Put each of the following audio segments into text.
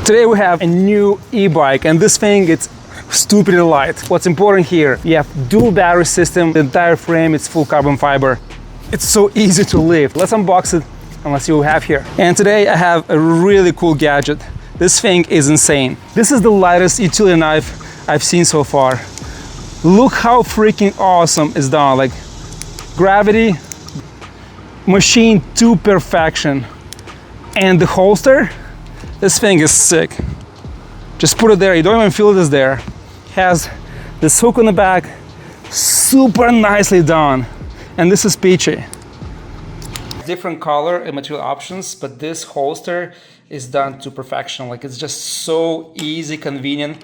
Today we have a new e-bike, and this thing, it's stupidly light. What's important here, you have dual battery system, the entire frame, it's full carbon fiber. It's so easy to lift. Let's unbox it and let's see what we have here. And today I have a really cool gadget. This thing is insane. This is the lightest utility knife I've seen so far. Look how freaking awesome it's done. Like gravity, machine to perfection. And the holster, this thing is sick. Just put it there, you don't even feel it is there. Has this hook on the back, super nicely done. And this is peachy. Different color and material options, but this holster is done to perfection. Like it's just so easy, convenient,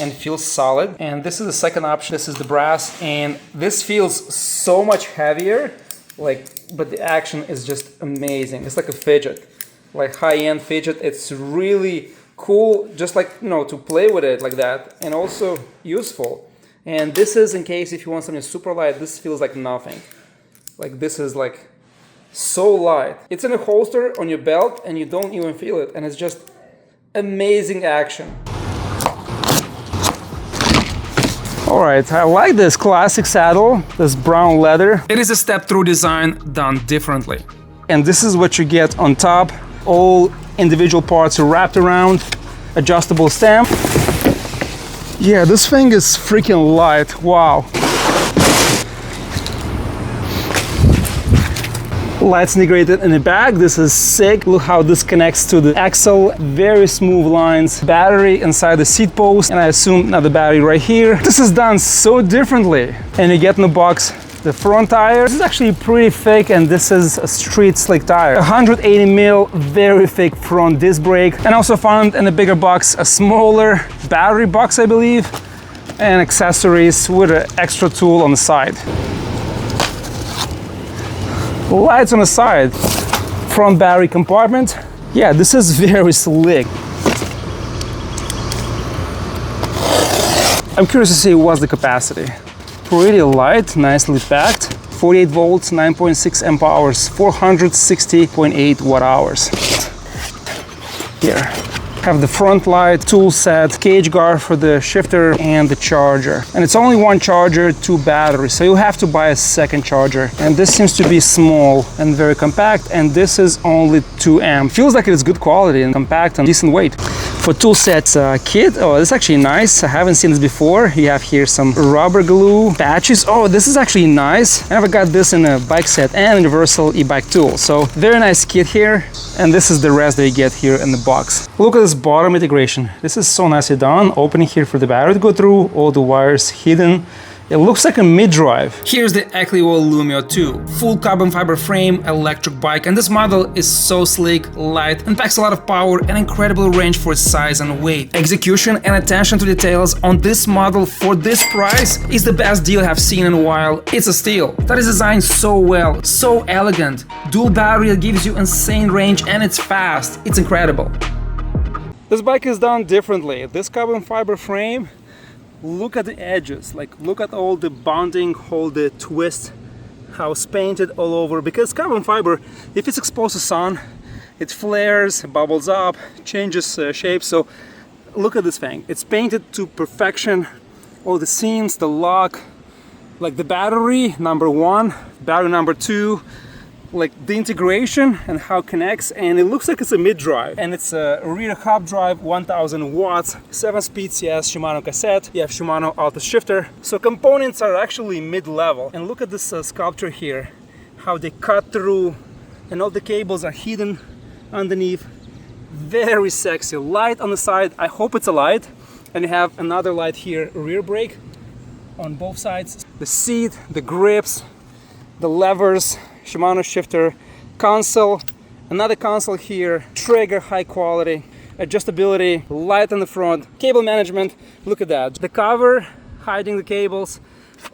and feels solid. And this is the second option. This is the brass, and this feels so much heavier. But the action is just amazing. It's like a fidget, like high-end fidget. It's really cool, just like, you know, to play with it like that, and also useful. And this is in case if you want something super light. This feels like nothing. Like this is like so light. It's in a holster on your belt and you don't even feel it, and it's just amazing action. Alright, I like this classic saddle, this brown leather. It is a step-through design done differently. And this is what you get on top. All individual parts are wrapped around, adjustable stem. Yeah, this thing is freaking light, wow. Lights integrated in the back, this is sick. Look how this connects to the axle, very smooth lines. Battery inside the seat post, and I assume another battery right here. This is done so differently. And you get in the box the front tire. This is actually pretty thick, and this is a street slick tire. 180 mil, very thick front disc brake. And also found in the bigger box a smaller battery box, I believe, and accessories with an extra tool on the side. Lights on the side, front battery compartment. Yeah, this is very slick. I'm curious to see what's the capacity. Pretty light, nicely packed. 48 volts, 9.6 amp hours, 460.8 watt hours. Here, have the front light, tool set, cage guard for the shifter, and the charger. And it's only one charger, two batteries, so you have to buy a second charger. And this seems to be small and very compact, and this is only 2 amp. Feels like it is good quality and compact and decent weight. For tool sets kit, oh, this is actually nice. I haven't seen this before. You have here some rubber glue, patches. Oh, this is actually nice. I never got this in a bike set and universal e-bike tool. So very nice kit here. And this is the rest that you get here in the box. Look at this bottom integration. This is so nicely done. Opening here for the battery to go through, all the wires hidden. It looks like a mid-drive. Here's the ECLIO Lumeo 2. Full carbon fiber frame, electric bike, and this model is so sleek, light, and packs a lot of power and incredible range for its size and weight. Execution and attention to details on this model for this price is the best deal I've seen in a while. It's a steal. That is designed so well, so elegant. Dual battery that gives you insane range, and it's fast. It's incredible. This bike is done differently. This carbon fiber frame, look at the edges, like look at all the bonding, all the twist, how it's painted all over. Because carbon fiber, if it's exposed to sun, it flares, bubbles up, changes shape. So look at this thing, it's painted to perfection. All the seams, the lock, like the battery number 1, battery number 2, like the integration and how it connects. And it looks like it's a mid-drive, and it's a rear hub drive, 1000 watts, 7-speed CS Shimano cassette. You have Shimano auto shifter, so components are actually mid-level. And look at this sculpture here, how they cut through, and all the cables are hidden underneath. Very sexy. Light on the side, I hope it's a light. And you have another light here, rear brake on both sides. The seat, the grips, the levers, Shimano shifter, console, another console here, trigger, high quality, adjustability, light on the front, cable management. Look at that. The cover hiding the cables,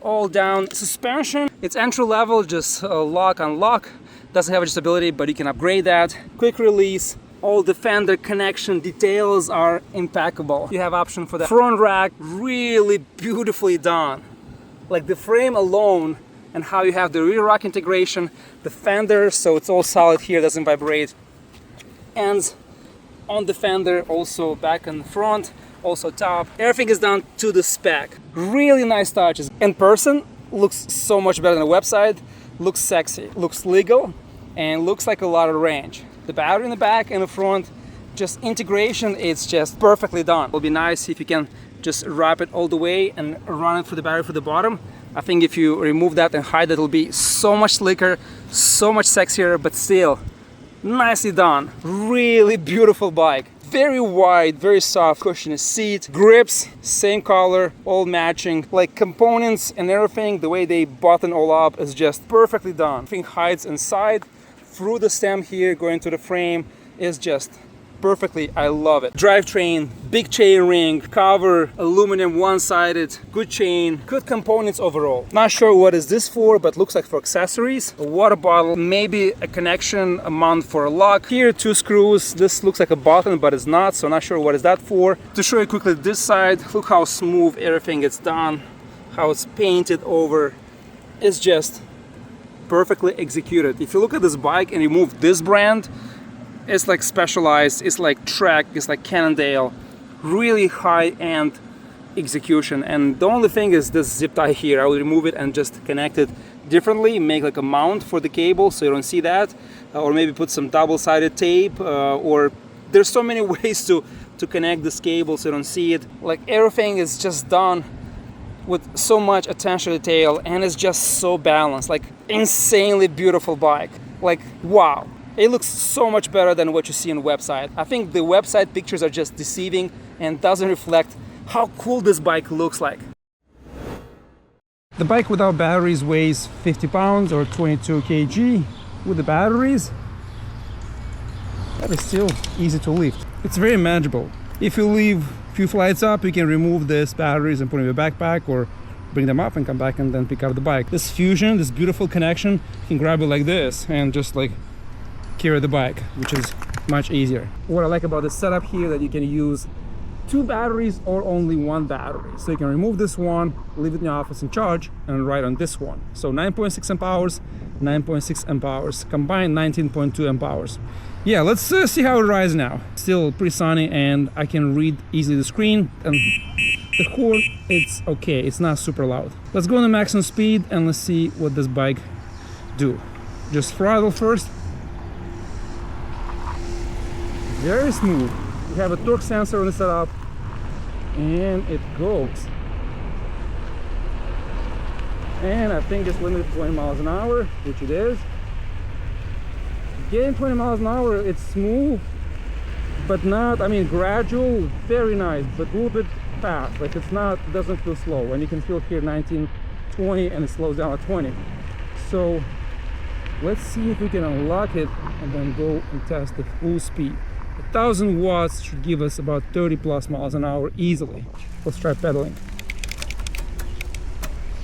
all down. Suspension, it's entry level, just lock, unlock. Doesn't have adjustability, but you can upgrade that. Quick release. All the fender connection details are impeccable. You have option for the front rack, really beautifully done. Like the frame alone, and how you have the rear rack integration, the fender, so it's all solid here, doesn't vibrate. And on the fender, also back and front, also top. Everything is done to the spec. Really nice touches. In person, looks so much better than the website. Looks sexy, looks legal, and looks like a lot of range. The battery in the back and the front, just integration, it's just perfectly done. It'll be nice if you can just wrap it all the way and run it through the battery for the bottom. I think if you remove that and hide it, it'll be so much slicker, so much sexier, but still nicely done. Really beautiful bike. Very wide, very soft, cushiony seat, grips, same color, all matching. Like components and everything, the way they button all up is just perfectly done. Everything hides inside, through the stem here, going to the frame is just perfectly. I love it. Drivetrain, big chain ring, cover, aluminum one-sided, good chain, good components overall. Not sure what is this for, but looks like for accessories. A water bottle, maybe a connection, a mount for a lock. Here, 2 screws. This looks like a button, but it's not, so not sure what is that for. To show you quickly this side, look how smooth everything is done, how it's painted over. It's just perfectly executed. If you look at this bike and remove this brand, it's like Specialized, it's like Trek, it's like Cannondale. Really high-end execution. And the only thing is this zip tie here. I will remove it and just connect it differently, make like a mount for the cable so you don't see that, or maybe put some double-sided tape, or there's so many ways to connect this cable so you don't see it. Like everything is just done with so much attention to detail, and it's just so balanced. Like insanely beautiful bike. Like wow. It looks so much better than what you see on the website. I think the website pictures are just deceiving and doesn't reflect how cool this bike looks like. The bike without batteries weighs 50 pounds or 22 kg. With the batteries, that is still easy to lift. It's very manageable. If you leave a few flights up, you can remove these batteries and put them in your backpack, or bring them up and come back and then pick up the bike. This fusion, this beautiful connection, you can grab it like this and just like carry the bike, which is much easier. What I like about the setup here, that you can use 2 batteries or only 1 battery. So you can remove this one, leave it in the office and charge, and ride on this one. So 9.6 amp hours, 9.6 amp hours, combined 19.2 amp hours. Yeah, let's see how it rides now. Still pretty sunny, and I can read easily the screen, and the horn, it's okay, it's not super loud. Let's go on the maximum speed and let's see what this bike do. Just throttle first. Very smooth. We have a torque sensor on the setup, and it goes. And I think it's limited to 20 miles an hour, which it is. Getting 20 miles an hour, it's smooth, but not, I mean, gradual, very nice, but a little bit fast. Like it's not, doesn't feel slow. And you can feel here 19, 20, and it slows down at 20. So let's see if we can unlock it and then go and test the full speed. 1,000 watts should give us about 30 plus miles an hour easily. Let's try pedaling.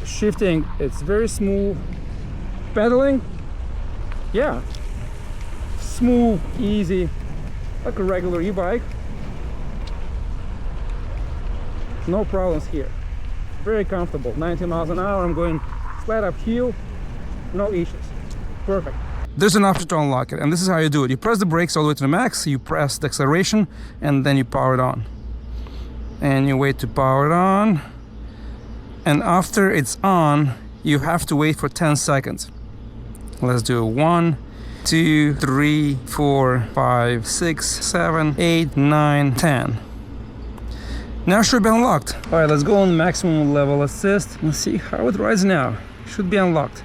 Shifting, it's very smooth. Pedaling, yeah, smooth, easy, like a regular e-bike. No problems here. Very comfortable. 90 miles an hour. I'm going flat uphill, no issues. Perfect. There's an option to unlock it, and this is how you do it. You press the brakes all the way to the max, you press the acceleration, and then you power it on. And you wait to power it on. And after it's on, you have to wait for 10 seconds. Let's do 1, 2, 3, 4, 5, 6, 7, 8, 9, 10. Now it should be unlocked. All right, let's go on maximum level assist. Let's see how it rides now. Should be unlocked.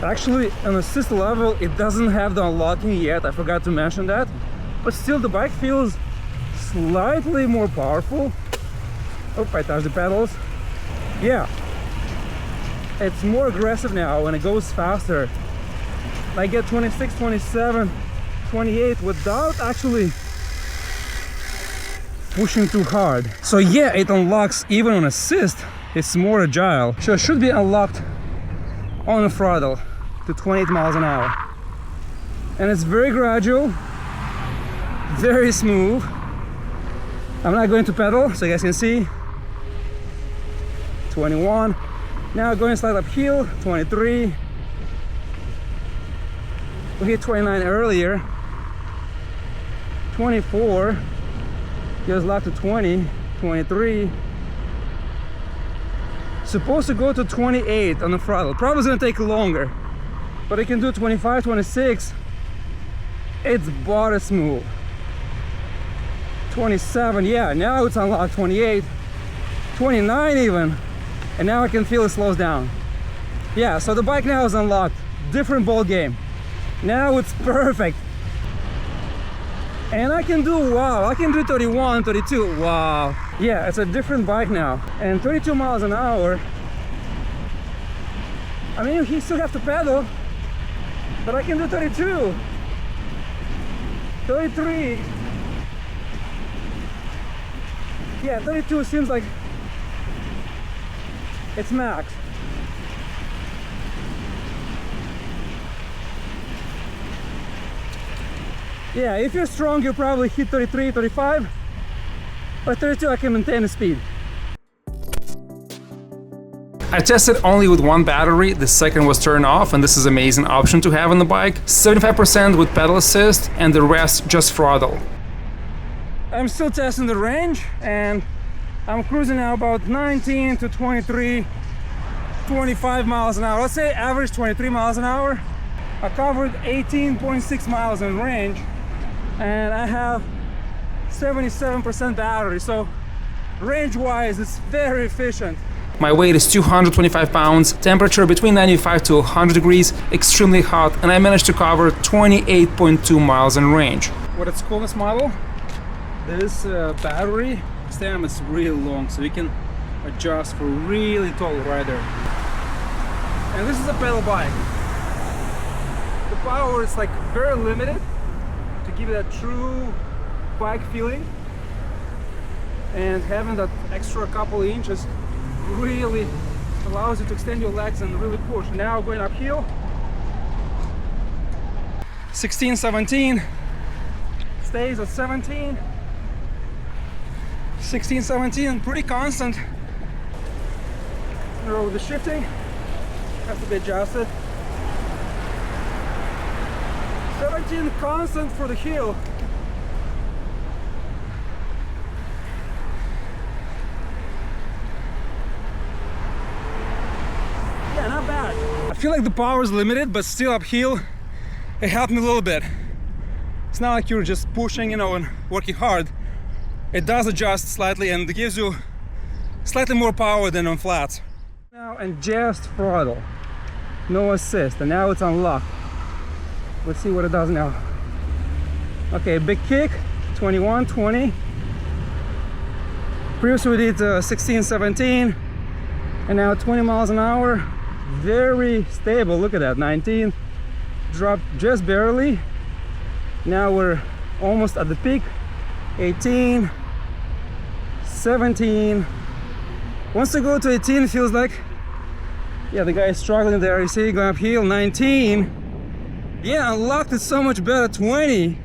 Actually, on assist level, it doesn't have the unlocking yet. I forgot to mention that. But still, the bike feels slightly more powerful. Oh, I touched the pedals. Yeah. It's more aggressive now and it goes faster. I get 26, 27, 28 without actually pushing too hard. So yeah, it unlocks even on assist. It's more agile. So it should be unlocked on the throttle to 28 miles an hour. And it's very gradual, very smooth. I'm not going to pedal, so you guys can see. 21. Now going slight uphill, 23, We hit 29 earlier. 24. Goes left to 20. 23. Supposed to go to 28 on the throttle. Probably gonna take longer, but I can do 25, 26. It's body smooth. 27, yeah, now it's unlocked. 28, 29 even, and now I can feel it slows down. Yeah, so the bike now is unlocked. Different ball game. Now it's perfect. And I can do, wow, I can do 31, 32, wow. Yeah, it's a different bike now. And 32 miles an hour. I mean, you still have to pedal, but I can do 32, 33. Yeah, 32 seems like it's max. Yeah, if you're strong, you'll probably hit 33, 35, but 32 I can maintain the speed. I tested only with one battery, the second was turned off, and this is an amazing option to have on the bike. 75% with pedal assist and the rest just throttle. I'm still testing the range, and I'm cruising now about 19 to 23, 25 miles an hour. Let's say average 23 miles an hour. I covered 18.6 miles in range, and I have 77% battery, so range-wise it's very efficient. My weight is 225 pounds, temperature between 95 to 100 degrees, extremely hot, and I managed to cover 28.2 miles in range. What it's called, this model, this battery stem is really long, so you can adjust for really tall rider. And this is a pedal bike. The power is like very limited to give it a true bike feeling, and having that extra couple of inches really allows you to extend your legs and really push. Now going uphill, 16, 17, stays at 17, 16, 17, pretty constant. With the shifting, has to be adjusted. 17 constant for the hill. Yeah, not bad. I feel like the power is limited, but still uphill, it helped me a little bit. It's not like you're just pushing, you know, and working hard. It does adjust slightly and it gives you slightly more power than on flats. Now, and just throttle, no assist, and now it's unlocked. Let's see what it does now. Okay, big kick, 21, 20. Previously we did 16, 17, and now 20 miles an hour. Very stable, look at that, 19. Dropped just barely. Now we're almost at the peak. 18, 17. Once I go to 18, it feels like, yeah, the guy is struggling there. You see, going uphill, 19. Yeah, unlocked it so much better, 20,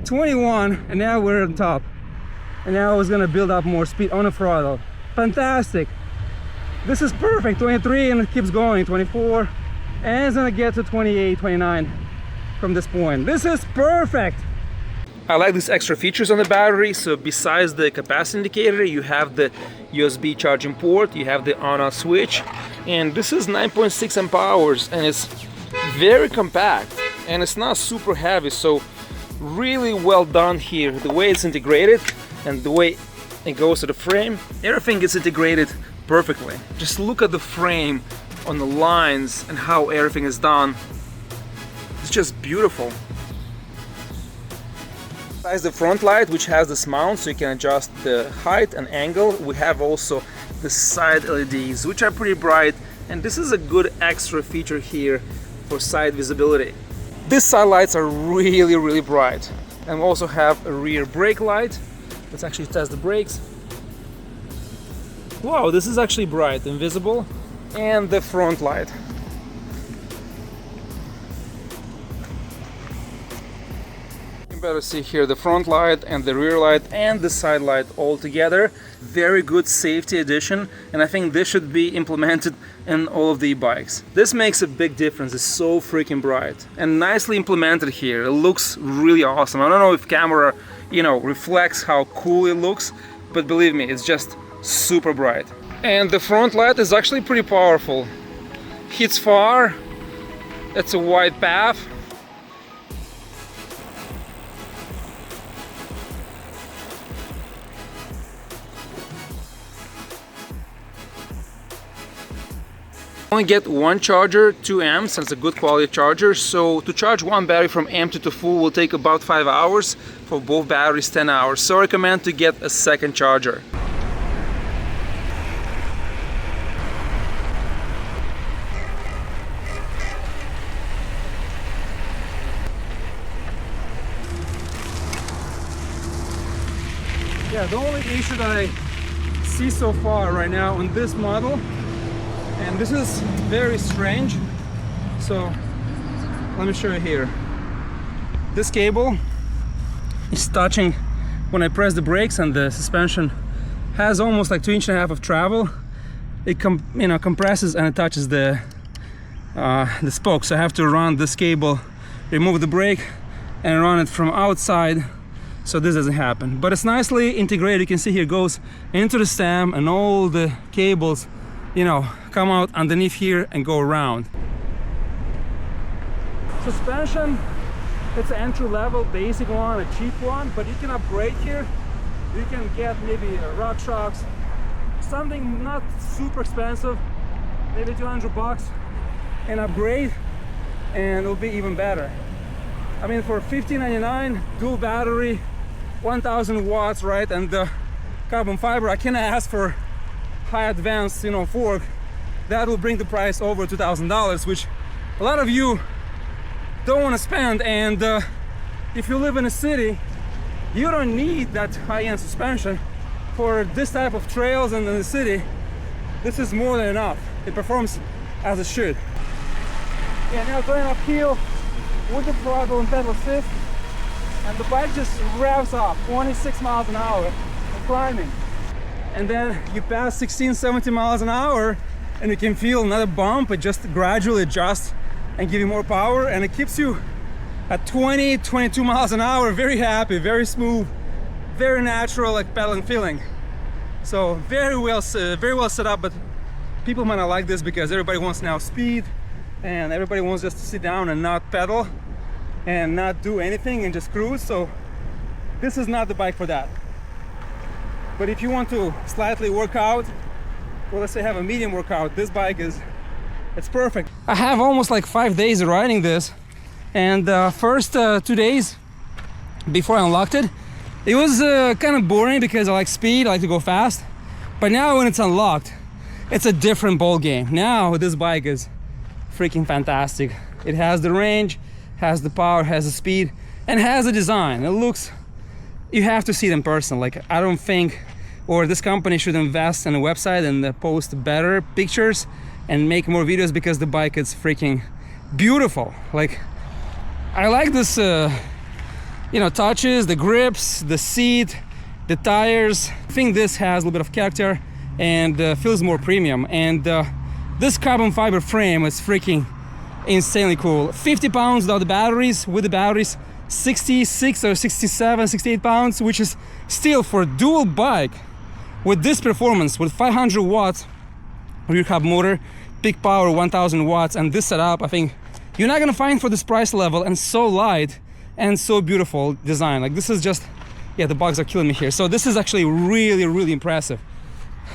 21, and now we're on top. And now it's gonna build up more speed on the throttle. Fantastic. This is perfect, 23, and it keeps going, 24, and it's gonna get to 28, 29 from this point. This is perfect. I like these extra features on the battery. So besides the capacity indicator, you have the USB charging port, you have the on-off switch, and this is 9.6 amp hours, and it's very compact and it's not super heavy, so really well done here. The way it's integrated and the way it goes to the frame, everything gets integrated perfectly. Just look at the frame on the lines and how everything is done. It's just beautiful. Besides the front light, which has this mount so you can adjust the height and angle, we have also the side LEDs, which are pretty bright, and this is a good extra feature here for side visibility. These side lights are really bright, and we also have a rear brake light. Let's actually test the brakes. Wow, this is actually bright and visible. And the front light. better see here the front light and the rear light and the side light all together. Very good safety addition, and I think this should be implemented in all of the e-bikes. This makes a big difference. It's so freaking bright and nicely implemented here. It looks really awesome. I don't know if camera, you know, reflects how cool it looks, but believe me, it's just super bright. And the front light is actually pretty powerful. Hits far. It's a wide path. Only get one charger, 2 amps, and it's a good quality charger. So to charge one battery from empty to full will take about 5 hours. For both batteries, 10 hours. So I recommend to get a second charger. Yeah, the only issue that I see so far right now on this model, and this is very strange, so let me show you here. This cable is touching when I press the brakes, and the suspension has almost like 2.5 inches of travel. It compresses and it touches the spoke, so I have to run this cable, remove the brake and run it from outside so this doesn't happen. But it's nicely integrated. You can see here it goes into the stem, and all the cables, you know, come out underneath here and go around. Suspension, it's an entry-level basic one, a cheap one, but you can upgrade here. You can get maybe rock shocks, something not super expensive, maybe 200 bucks, and upgrade, and it'll be even better. I mean, for $15.99, dual battery, 1000 watts, right, and the carbon fiber, I cannot ask for high advanced, you know, fork. That will bring the price over $2,000, which a lot of you don't want to spend. And if you live in a city, you don't need that high-end suspension for this type of trails and in the city. This is more than enough. It performs as it should. Yeah, now going uphill with the throttle and pedal assist, and the bike just revs up 26 miles an hour climbing. And then you pass 16-17 miles an hour and you can feel another bump. It just gradually adjusts and give you more power, and it keeps you at 20-22 miles an hour. Very happy, very smooth, very natural, like pedaling feeling. So very well set up, but people might not like this because everybody wants now speed, and everybody wants just to sit down and not pedal and not do anything and just cruise. So this is not the bike for that. But if you want to slightly work out, or let's say have a medium workout, this bike it's perfect. I have almost like 5 days riding this, and first 2 days before I unlocked it, it was kind of boring because I like speed, I like to go fast. But now when it's unlocked, it's a different ball game. Now this bike is freaking fantastic. It has the range, has the power, has the speed, and has the design. It looks, you have to see it in person. Like, I don't think, or this company should invest in a website and post better pictures and make more videos, because the bike is freaking beautiful. Like, I like this you know, touches, the grips, the seat, the tires. I think this has a little bit of character and feels more premium. And this carbon fiber frame is freaking insanely cool. 50 pounds without the batteries. With the batteries, 66 or 67, 68 pounds, which is still, for a dual bike with this performance, with 500 watts rear hub motor, peak power 1000 watts, and this setup, I think you're not gonna find for this price level, and so light and so beautiful design. Like, this is just, yeah, the bugs are killing me here. So this is actually really impressive.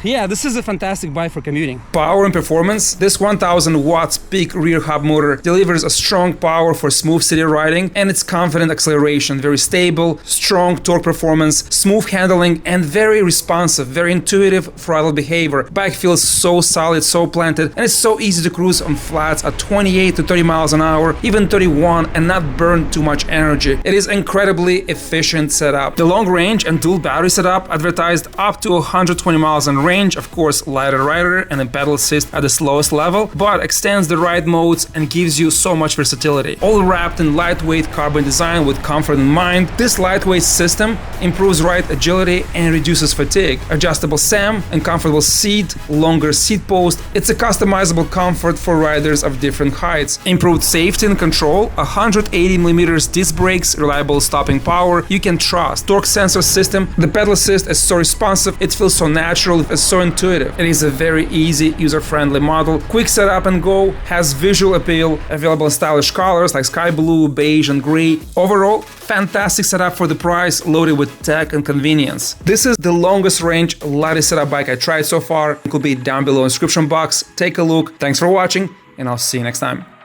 Yeah, this is a fantastic bike for commuting. Power and performance. This 1000 watts peak rear hub motor delivers a strong power for smooth city riding, and its confident acceleration. Very stable, strong torque performance, smooth handling, and very responsive, very intuitive throttle behavior. Bike feels so solid, so planted, and it's so easy to cruise on flats at 28 to 30 miles an hour, even 31, and not burn too much energy. It is incredibly efficient setup. The long range and dual battery setup advertised up to 120 miles in range, range, of course, lighter rider and a pedal assist at the slowest level, but extends the ride modes and gives you so much versatility. All wrapped in lightweight carbon design with comfort in mind, this lightweight system improves ride agility and reduces fatigue. Adjustable SAM and comfortable seat, longer seat post. It's a customizable comfort for riders of different heights. Improved safety and control, 180mm disc brakes, reliable stopping power, you can trust. Torque sensor system, the pedal assist is so responsive, it feels so natural, it's so intuitive. It is a very easy, user-friendly model. Quick setup and go, has visual appeal, available in stylish colors like sky blue, beige and gray. Overall, fantastic setup for the price, loaded with tech and convenience. This is the longest range, lightest setup bike I tried so far. It will be down below in the description box. Take a look. Thanks for watching, and I'll see you next time.